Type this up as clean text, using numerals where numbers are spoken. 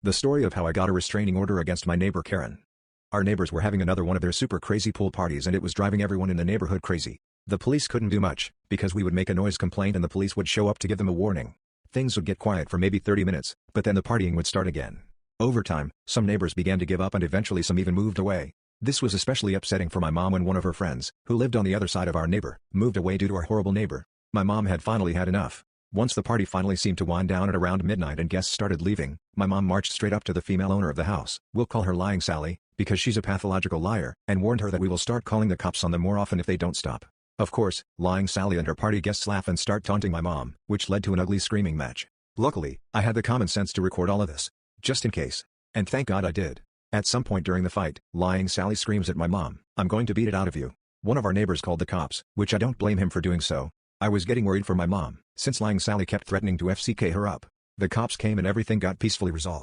The story of how I got a restraining order against my neighbor Karen. Our neighbors were having another one of their super crazy pool parties and it was driving everyone in the neighborhood crazy. The police couldn't do much, because we would make a noise complaint and the police would show up to give them a warning. Things would get quiet for maybe 30 minutes, but then the partying would start again. Over time, some neighbors began to give up and eventually some even moved away. This was especially upsetting for my mom when one of her friends, who lived on the other side of our neighbor, moved away due to our horrible neighbor. My mom had finally had enough. Once the party finally seemed to wind down at around midnight and guests started leaving, my mom marched straight up to the female owner of the house, we'll call her Lying Sally, because she's a pathological liar, and warned her that we will start calling the cops on them more often if they don't stop. Of course, Lying Sally and her party guests laugh and start taunting my mom, which led to an ugly screaming match. Luckily, I had the common sense to record all of this, just in case. And thank God I did. At some point during the fight, Lying Sally screams at my mom, "I'm going to beat it out of you." One of our neighbors called the cops, which I don't blame him for doing so. I was getting worried for my mom, since Lying Sally kept threatening to FCK her up. The cops came and everything got peacefully resolved.